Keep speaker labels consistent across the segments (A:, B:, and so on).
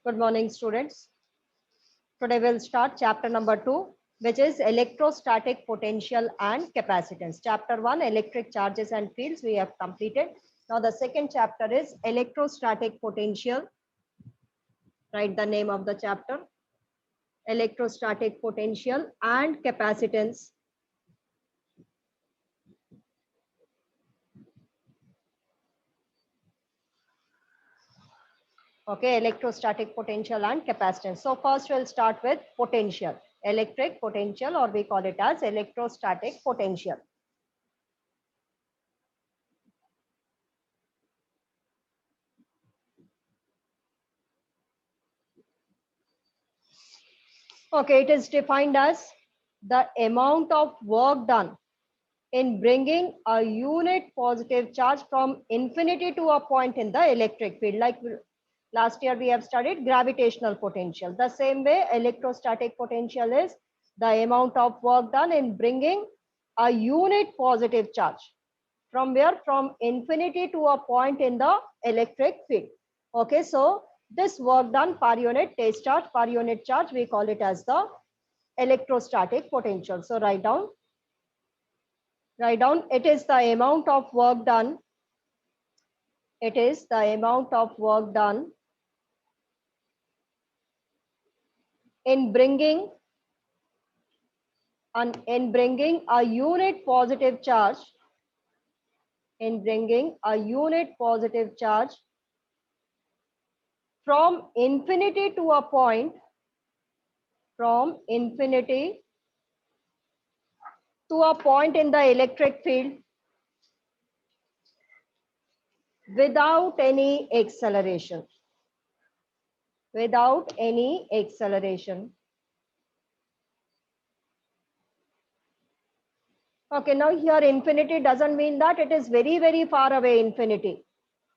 A: Good morning, students. Today we'll start chapter number 2, which is electrostatic potential and capacitance. Chapter 1, electric charges and fields, we have completed. Now the second chapter is electrostatic potential. Write the name of the chapter. Electrostatic potential and capacitance. Okay, electrostatic potential and capacitance. So first we'll start with potential. Electric potential, or we call it as electrostatic potential. Okay, it is defined as the amount of work done in bringing a unit positive charge from infinity to a point in the electric field. Like last year we have studied gravitational potential. The same way electrostatic potential is the amount of work done in bringing a unit positive charge. From where? From infinity to a point in the electric field. Okay, so this work done per unit test charge, per unit charge, we call it as the electrostatic potential. So write down, it is the amount of work done. It is the amount of work done in bringing a unit positive charge, from infinity to a point, in the electric field without any acceleration. Okay, now here infinity doesn't mean that it is very, very far away infinity.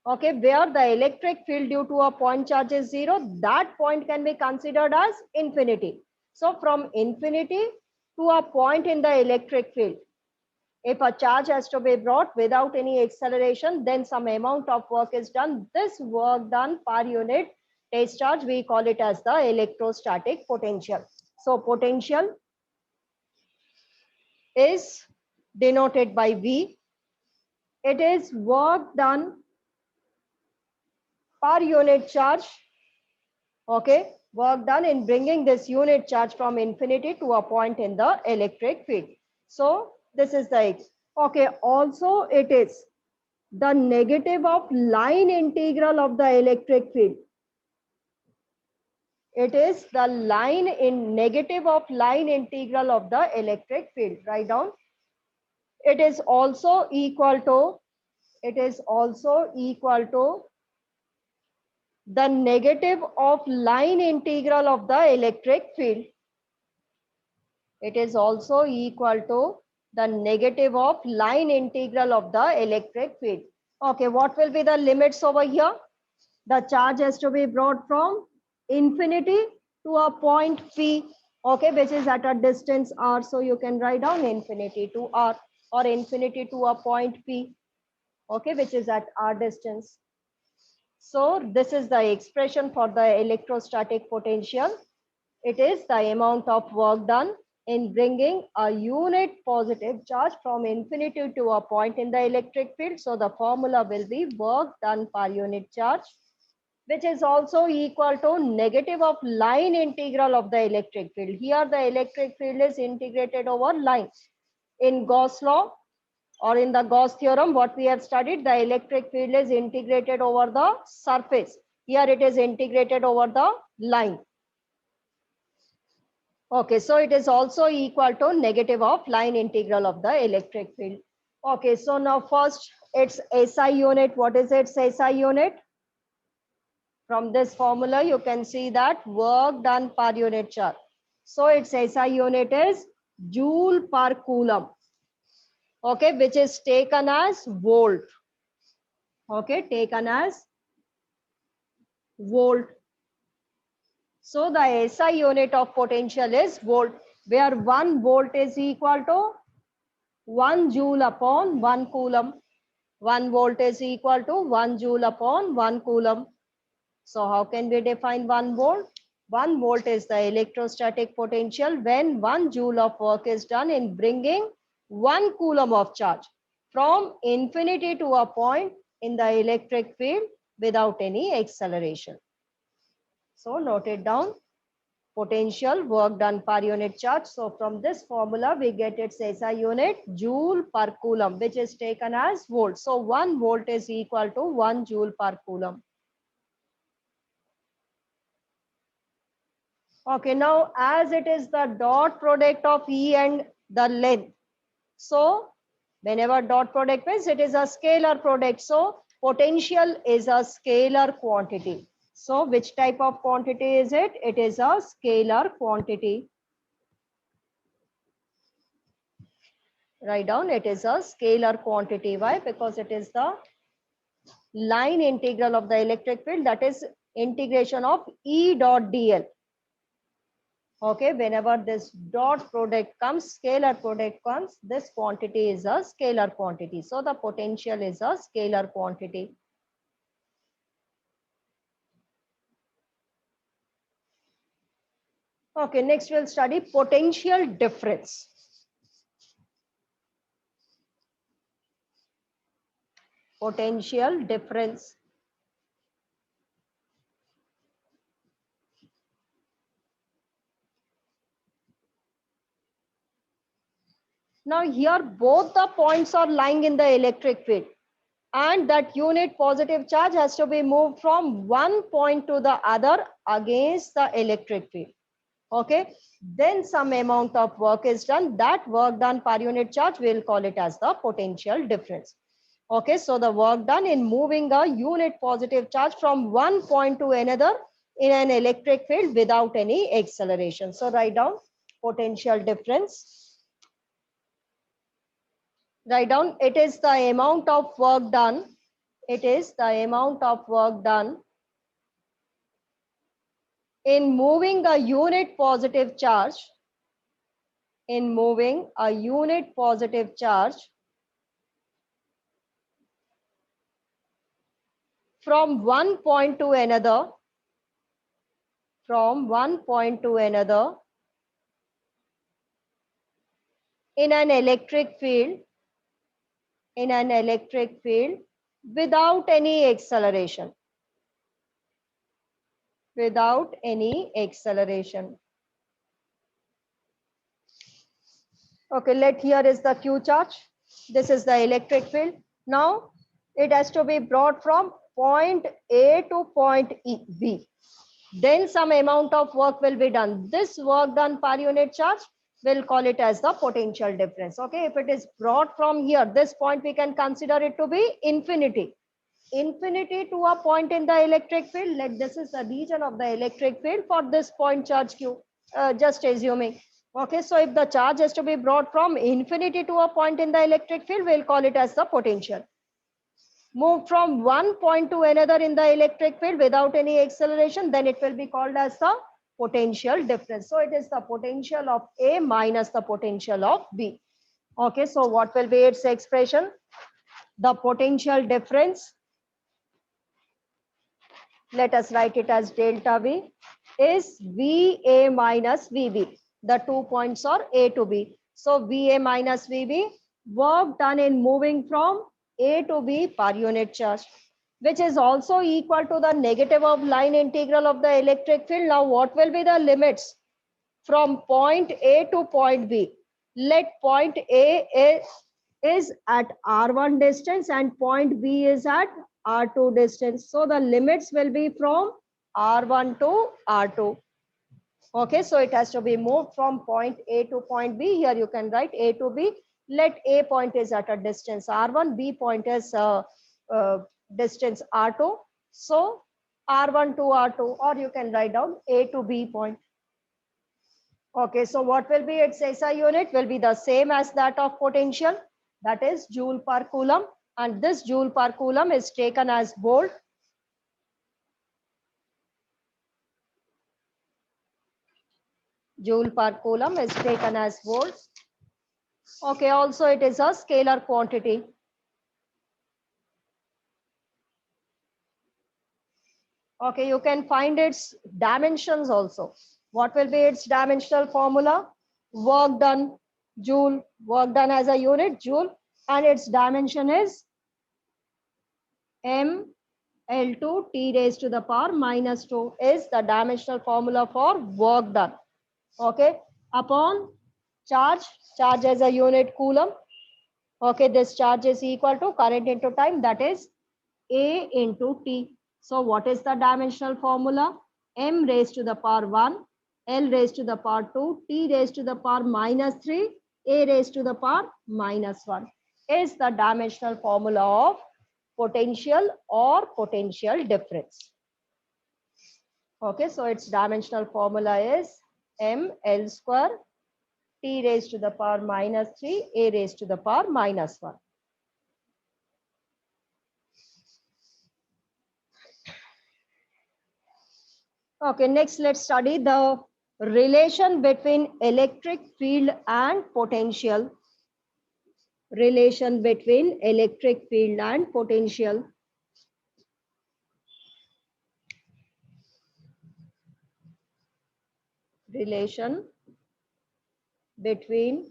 A: Okay, where the electric field due to a point charge is 0, that point can be considered as infinity. So from infinity to a point in the electric field, if a charge has to be brought without any acceleration, then some amount of work is done. This work done per unit test charge, we call it as the electrostatic potential. So potential is denoted by V. It is work done per unit charge. Okay, work done in bringing this unit charge from infinity to a point in the electric field. So this is the X. Okay, also it is the negative of line integral of the electric field. It is the negative of line integral of the electric field. Write down. It is also equal to the negative of line integral of the electric field. It is also equal to the negative of line integral of the electric field. Okay, what will be the limits over here? The charge has to be brought from infinity to a point P, okay, which is at a distance R. So you can write down infinity to R, or infinity to a point P, okay, which is at R distance. So this is the expression for the electrostatic potential. It is the amount of work done in bringing a unit positive charge from infinity to a point in the electric field. So the formula will be work done per unit charge, which is also equal to negative of line integral of the electric field. Here the electric field is integrated over line. In Gauss law, or in the Gauss theorem, what we have studied, the electric field is integrated over the surface. Here it is integrated over the line. Okay, so it is also equal to negative of line integral of the electric field. Okay, so now first its SI unit. What is its SI unit? From this formula, you can see that work done per unit charge. So its SI unit is joule per coulomb. Okay, which is taken as volt. Okay, taken as volt. So the SI unit of potential is volt, where 1 volt is equal to 1 joule upon 1 coulomb. 1 volt is equal to 1 joule upon 1 coulomb. So how can we define 1 volt? 1 volt is the electrostatic potential when 1 joule of work is done in bringing 1 coulomb of charge from infinity to a point in the electric field without any acceleration. So note it down. Potential, work done per unit charge. So from this formula, we get its SI unit, joule per coulomb, which is taken as volt. So 1 volt is equal to 1 joule per coulomb. Okay, now as it is the dot product of E and the length. So whenever dot product means it is a scalar product. So potential is a scalar quantity. So which type of quantity is it? It is a scalar quantity. Write down, it is a scalar quantity. Why? Because it is the line integral of the electric field, that is integration of E dot dl. Okay, whenever this dot product comes, scalar product comes, this quantity is a scalar quantity. So the potential is a scalar quantity. Okay, next we'll study potential difference. Potential difference. Now here both the points are lying in the electric field, and that unit positive charge has to be moved from one point to the other against the electric field. Okay, then some amount of work is done. That work done per unit charge, we'll call it as the potential difference. Okay, so the work done in moving a unit positive charge from one point to another in an electric field without any acceleration. So write down potential difference. Write down, it is the amount of work done. It is the amount of work done in moving a unit positive charge, in moving a unit positive charge from one point to another, from one point to another in an electric field, in an electric field without any acceleration, without any acceleration. Okay, here is the Q charge. This is the electric field. Now it has to be brought from point A to point B. Then some amount of work will be done. This work done per unit charge, we'll call it as the potential difference. Okay, if it is brought from here, this point we can consider it to be infinity. Infinity to a point in the electric field. Let this is the region of the electric field for this point charge Q. Just assuming. Okay, so if the charge has to be brought from infinity to a point in the electric field, we'll call it as the potential. Move from one point to another in the electric field without any acceleration, then it will be called as the potential difference. So it is the potential of A minus the potential of B. Okay, so what will be its expression? The potential difference, let us write it as delta V, is VA minus VB. The 2 points are A to B. So VA minus VB, work done in moving from A to B per unit charge, which is also equal to the negative of line integral of the electric field. Now what will be the limits from point A to point B? Let point A is at R1 distance and point B is at R2 distance. So the limits will be from R1 to R2. Okay, so it has to be moved from point A to point B. Here you can write A to B. Let A point is at a distance R1, B point is distance R2. So R1 to R2, or you can write down A to B point. Okay, so what will be its SI unit? Will be the same as that of potential, that is joule per coulomb, and this joule per coulomb is taken as volt. Joule per coulomb is taken as volt. Okay, also it is a scalar quantity. Okay, you can find its dimensions also. What will be its dimensional formula? Work done, joule, work done as a unit, joule, and its dimension is m L2 T raised to the power minus 2 is the dimensional formula for work done. Okay, upon charge, charge as a unit coulomb. Okay, this charge is equal to current into time, that is A into T. So what is the dimensional formula? M raised to the power 1, L raised to the power 2, T raised to the power minus 3, A raised to the power minus 1 is the dimensional formula of potential or potential difference. Okay, so its dimensional formula is M L square T raised to the power minus 3, A raised to the power minus 1. Okay, next let's study the relation between electric field and potential. Relation between electric field and potential. Relation between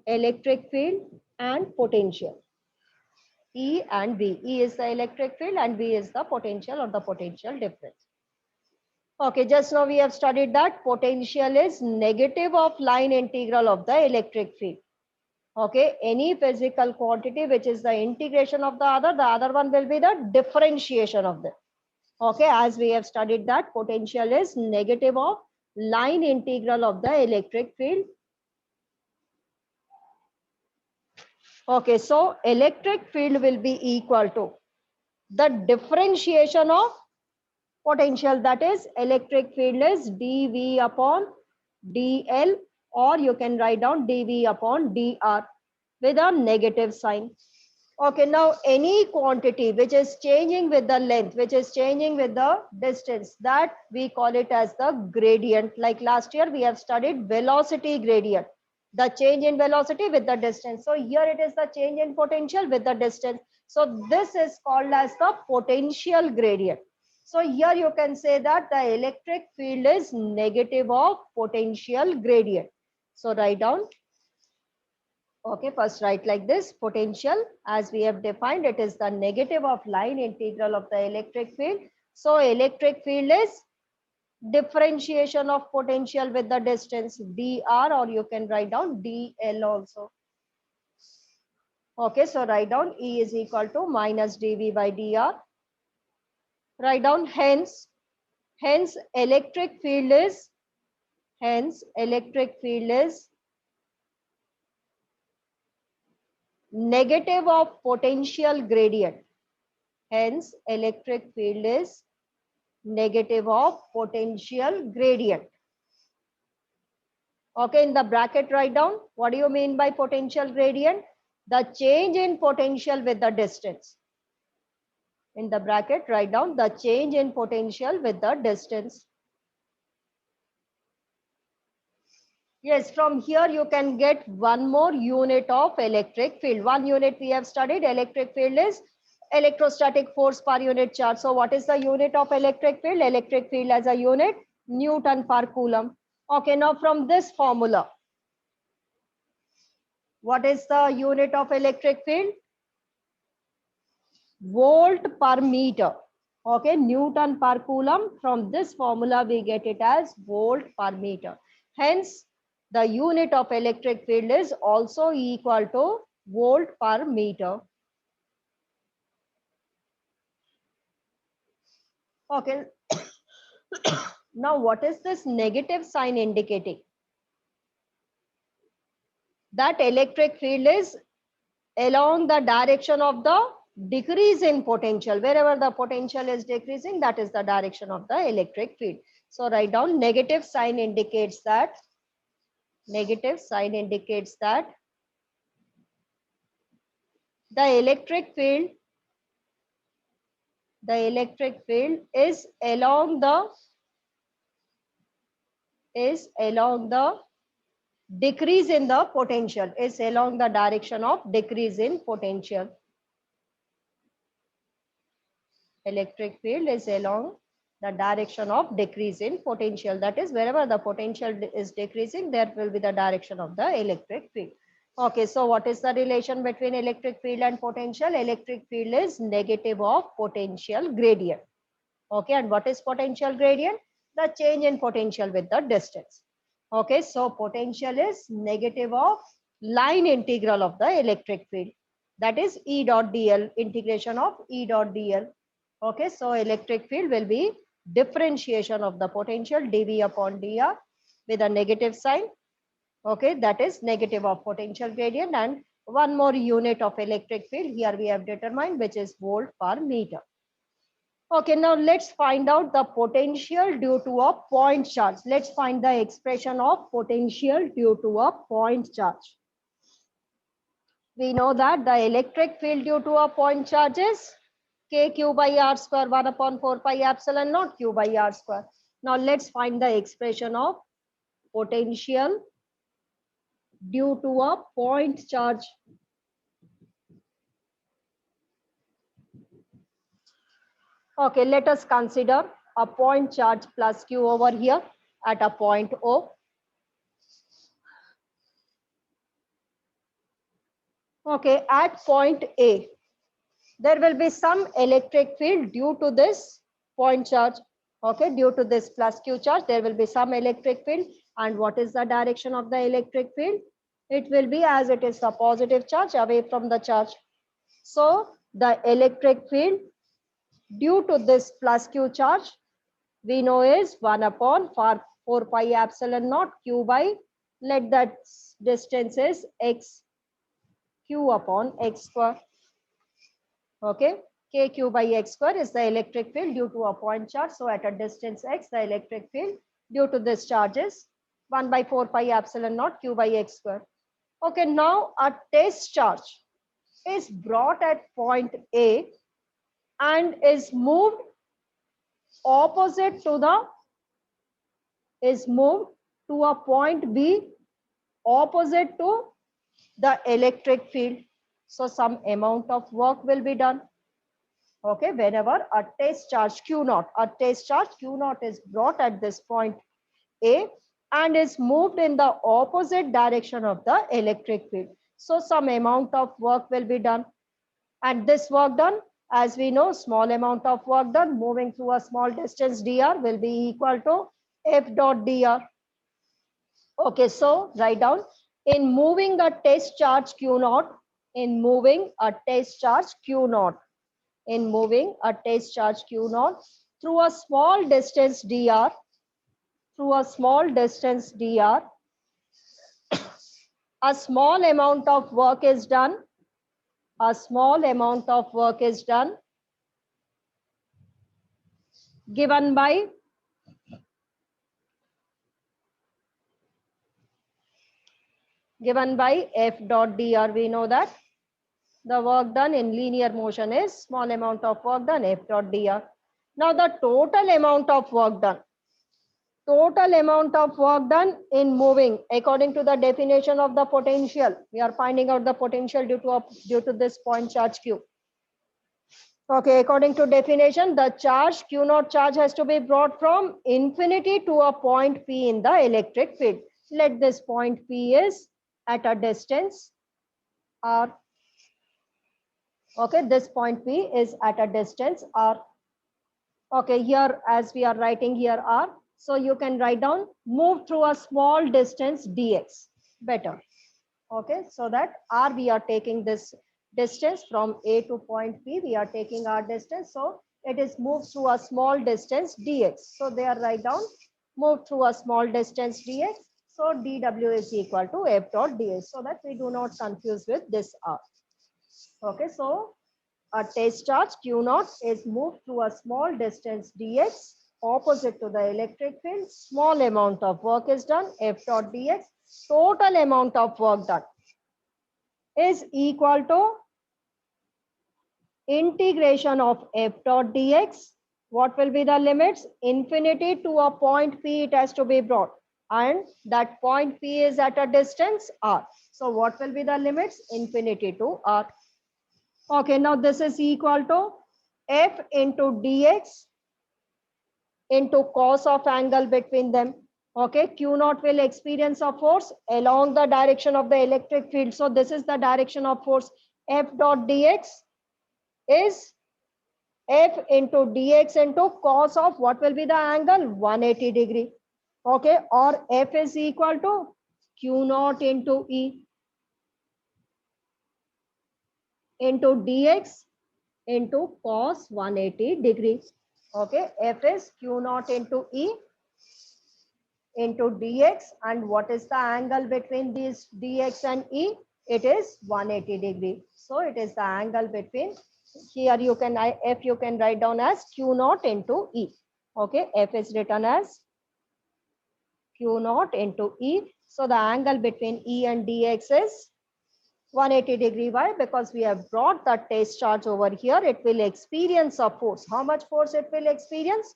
A: electric field and potential. E and V. E is the electric field and V is the potential or the potential difference. Okay, just now we have studied that potential is negative of line integral of the electric field. Okay, any physical quantity which is the integration of the other one will be the differentiation of them. Okay, as we have studied that potential is negative of line integral of the electric field. Okay, so electric field will be equal to the differentiation of potential, that is electric field is dV upon dl, or you can write down dV upon dr with a negative sign. Okay, now any quantity which is changing with the length, which is changing with the distance, that we call it as the gradient. Like last year we have studied velocity gradient, the change in velocity with the distance. So here it is the change in potential with the distance. So this is called as the potential gradient. So here you can say that the electric field is negative of potential gradient. So write down. Okay, first write like this. Potential, as we have defined, it is the negative of line integral of the electric field. So electric field is differentiation of potential with the distance dr, or you can write down dl also. Okay, so write down E is equal to minus dV by dr. Write down hence electric field is negative of potential gradient. Hence, electric field is negative of potential gradient. Okay, in the bracket write down, what do you mean by potential gradient? The change in potential with the distance. In the bracket write down the change in potential with the distance. Yes, from here you can get one more unit of electric field. One unit we have studied, electric field is electrostatic force per unit charge. So what is the unit of electric field? Electric field as a unit, Newton per coulomb. Okay, now from this formula, what is the unit of electric field? Volt per meter. Okay, Newton per coulomb. From this formula, we get it as volt per meter. Hence, the unit of electric field is also equal to volt per meter. Okay. Now, what is this negative sign indicating? That electric field is along the direction of the decrease in potential. Wherever the potential is decreasing, that is the direction of the electric field. So write down negative sign indicates that the electric field is along the decrease in the potential, is along the direction of decrease in potential. Electric field is along the direction of decrease in potential. That is, wherever the potential is decreasing, there will be the direction of the electric field. Okay, so what is the relation between electric field and potential? Electric field is negative of potential gradient. Okay, and what is potential gradient? The change in potential with the distance. Okay, so potential is negative of line integral of the electric field. That is E dot dl, integration of E dot dl. Okay, so electric field will be differentiation of the potential dV upon dr with a negative sign. Okay, that is negative of potential gradient, and one more unit of electric field here we have determined, which is volt per meter. Okay, now let's find out the potential due to a point charge. Let's find the expression of potential due to a point charge. We know that the electric field due to a point charge is kq by r square 1 upon 4 pi epsilon naught q by r square. Now let's find the expression of potential due to a point charge. Okay, let us consider a point charge plus q over here at a point O. Okay, at point A, there will be some electric field due to this point charge. Okay, due to this plus q charge, there will be some electric field. And what is the direction of the electric field? It will be, as it is a positive charge, away from the charge. So the electric field due to this plus q charge, we know is 1 upon 4 pi epsilon naught q by, let that distance is x q upon x square. Okay, kq by x square is the electric field due to a point charge. So at a distance x, the electric field due to this charge is 1 by 4 pi epsilon naught q by x square. Okay, now a test charge is brought at point A and is moved opposite to a point B opposite to the electric field. So some amount of work will be done. Okay, whenever a test charge Q naught is brought at this point A and is moved in the opposite direction of the electric field. So some amount of work will be done. And this work done, as we know, small amount of work done moving through a small distance dr will be equal to F dot dr. Okay, so write down, in moving a test charge Q naught, through a small distance dr, a small amount of work is done. Given by F dot dr. We know that the work done in linear motion is small amount of work done, F dot dr. Now the total amount of work done in moving, according to the definition of the potential, we are finding out the potential due to this point charge Q. Okay, according to definition, the charge Q naught charge has to be brought from infinity to a point P in the electric field. Let this point P is at a distance R. Okay, this point P is at a distance R. Okay, here as we are writing here R, so you can write down move through a small distance dx, better. Okay, so that R, we are taking this distance from A to point P, we are taking our distance, so it is moved through a small distance dx. So there write down move through a small distance dx, so dw is equal to F dot ds, so that we do not confuse with this R. Okay, so a test charge Q naught is moved through a small distance dx opposite to the electric field. Small amount of work is done, F dot dx. Total amount of work done is equal to integration of F dot dx. What will be the limits? Infinity to a point P it has to be brought, and that point P is at a distance R. So what will be the limits? Infinity to R. Okay, now this is equal to F into dx into cos of angle between them. Okay, Q naught will experience a force along the direction of the electric field. So this is the direction of force. F dot dx is F into dx into cos of what will be the angle? 180 degree. Okay, or F is equal to Q naught into E into dx into cos 180 degree. Okay, F is Q naught into E into dx, and what is the angle between these dx and E? It is 180 degree. So it is the angle between, here you can, F you can write down as Q naught into E. Okay, F is written as Q naught into E. So the angle between E and dx is 180 degree. Why? Because we have brought the test charge over here. It will experience a force. How much force it will experience?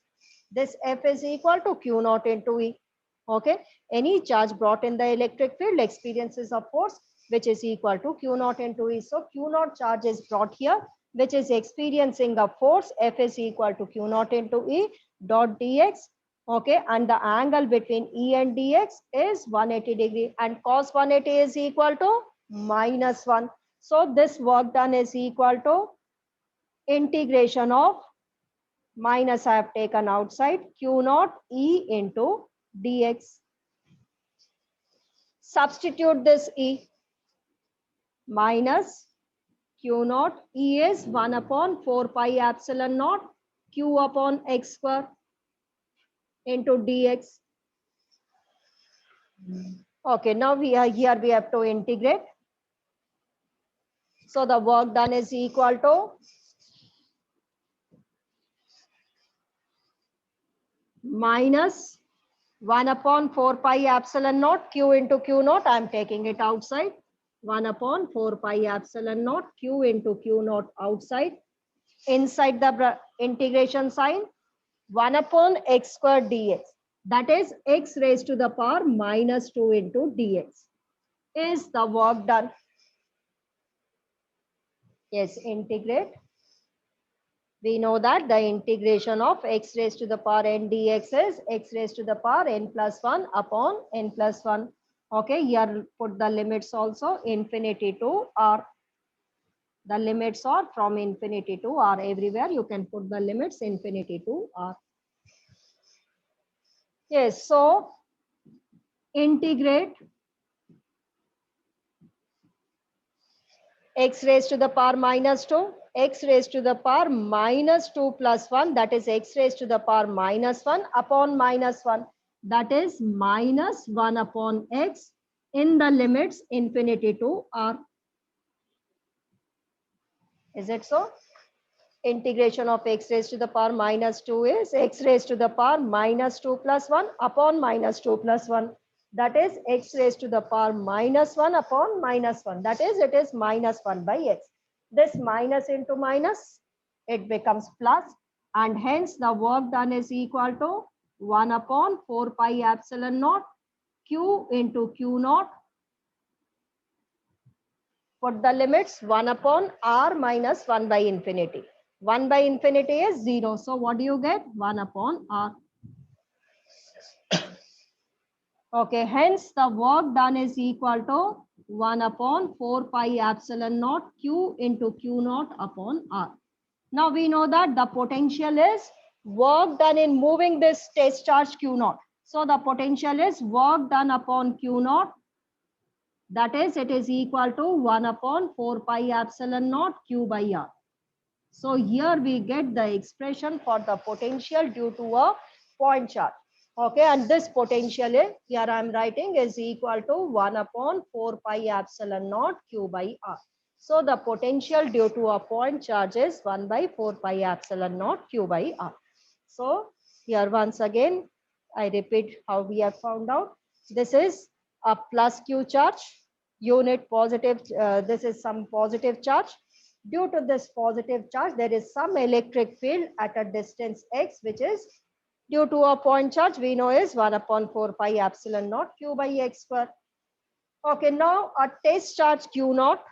A: This F is equal to Q naught into E. Okay. Any charge brought in the electric field experiences a force which is equal to Q naught into E. So Q naught charge is brought here, which is experiencing a force. F is equal to Q naught into E dot dx. Okay. And the angle between E and dx is 180 degree, and cos 180 is equal to -1. So this work done is equal to integration of, minus I have taken outside, Q naught E into dx. Substitute this E. Minus Q naught E is 1 upon 4 pi epsilon naught Q upon x square into dx. Okay, now we are here, we have to integrate. So the work done is equal to minus 1 upon 4 pi epsilon naught Q into Q naught. I am taking it outside. 1 upon 4 pi epsilon naught Q into Q naught outside. Inside the integration sign, 1 upon x square dx. That is x raised to the power -2 into dx. Is the work done? Yes, integrate. We know that the integration of x raised to the power n dx is x raised to the power n plus 1 upon n plus 1. Okay, here put the limits also, infinity to r. The limits are from infinity to r. Everywhere you can put the limits infinity to r. Yes, so integrate x raised to the power -2, x raised to the power -2 plus 1, that is x raised to the power -1 upon -1, that is -1 upon x in the limits infinity to r. Is it so? Integration of x raised to the power -2 is x raised to the power -2 plus 1 upon -2 plus 1. That is x raised to the power -1 upon -1. That is, it is -1 by x. This minus into minus, it becomes plus, and hence the work done is equal to 1 upon 4 pi epsilon naught Q into Q naught. Put the limits 1 upon r minus 1 by infinity. 1 by infinity is 0. So what do you get? 1 upon r. Okay, hence the work done is equal to 1 upon 4 pi epsilon naught Q into Q naught upon r. Now we know that the potential is work done in moving this test charge Q naught. So the potential is work done upon Q naught. That is, it is equal to 1 upon 4 pi epsilon naught Q by r. So here we get the expression for the potential due to a point charge. Okay, and this potential is, here I am writing, is equal to 1 upon 4 pi epsilon naught Q by r. So the potential due to a point charge is 1 by 4 pi epsilon naught Q by r. So here once again, I repeat how we have found out. This is a plus Q charge, unit positive, this is some positive charge. Due to this positive charge, there is some electric field at a distance x, which is due to a point charge we know is 1 upon 4 pi epsilon naught Q by x square. Okay, now a test charge Q naught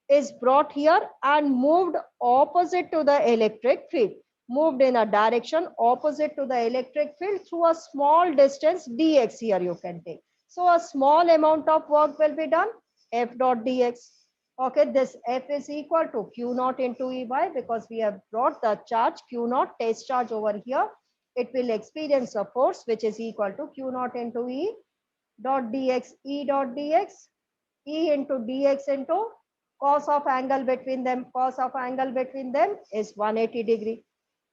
A: is brought here and moved opposite to the electric field, moved in a direction opposite to the electric field through a small distance dx here you can take. So a small amount of work will be done, F dot dx. Okay, this F is equal to Q naught into Ey because we have brought the charge Q naught, test charge over here. It will experience a force which is equal to Q naught into E dot dx, E dot dx, E into dx into cos of angle between them. Cos of angle between them is 180 degree.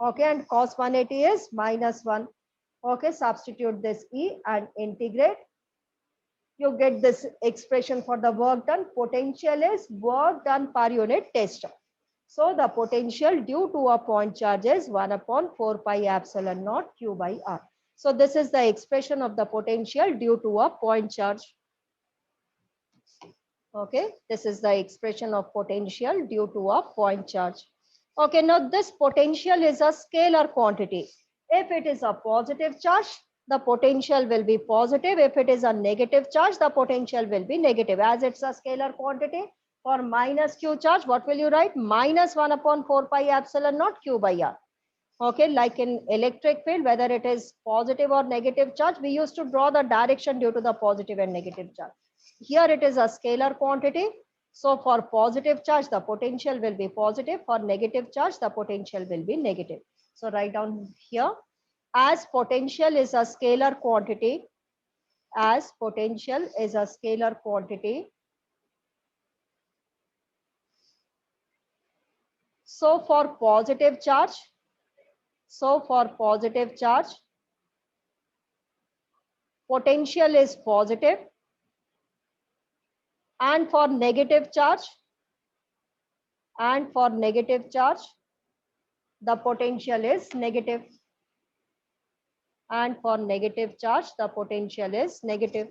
A: Okay, and cos 180 is -1. Okay, substitute this E and integrate. You get this expression for the work done. Potential is work done per unit test charge. So the potential due to a point charge is 1 upon 4 pi epsilon naught Q by R. So this is the expression of the potential due to a point charge. Okay, this is the expression of potential due to a point charge. Okay, now this potential is a scalar quantity. If it is a positive charge, the potential will be positive. If it is a negative charge, the potential will be negative. As it's a scalar quantity, for minus q charge, what will you write? Minus 1 upon 4 pi epsilon naught Q by R. Okay, like in electric field, whether it is positive or negative charge, we used to draw the direction due to the positive and negative charge. Here it is a scalar quantity. So for positive charge, the potential will be positive. For negative charge, the potential will be negative. So write down here, as potential is a scalar quantity, as potential is a scalar quantity. So for positive charge, potential is positive, and for negative charge, the potential is negative, and for negative charge, the potential is negative.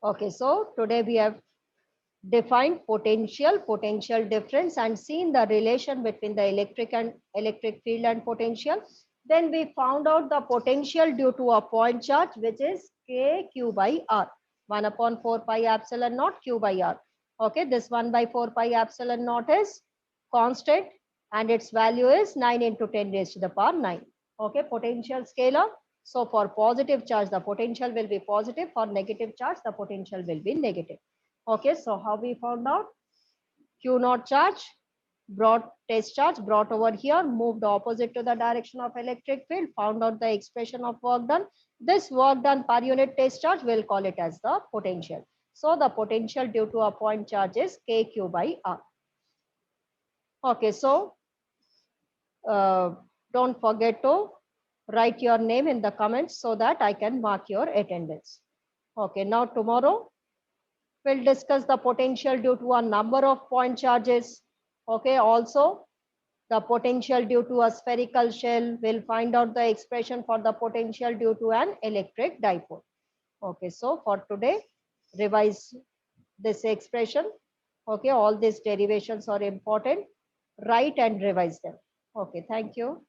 A: Okay, so today we have defined potential difference, and seen the relation between the electric field and potential. Then we found out the potential due to a point charge, which is k q by r, 1 upon 4 pi epsilon naught Q by R. Okay, this 1 by 4 pi epsilon naught is constant, and its value is 9 into 10 raised to the power 9. Okay, potential scalar. So for positive charge, the potential will be positive. For negative charge, the potential will be negative. Okay, so how we found out? Q naught charge, brought test charge, brought over here, moved opposite to the direction of electric field, found out the expression of work done. This work done per unit test charge, we'll call it as the potential. So the potential due to a point charge is kq by r. Okay, so don't forget to write your name in the comments so that I can mark your attendance. Okay, now tomorrow we'll discuss the potential due to a number of point charges. Okay, also the potential due to a spherical shell. We'll find out the expression for the potential due to an electric dipole. Okay, so for today, revise this expression. Okay, all these derivations are important. Write and revise them. Okay, thank you.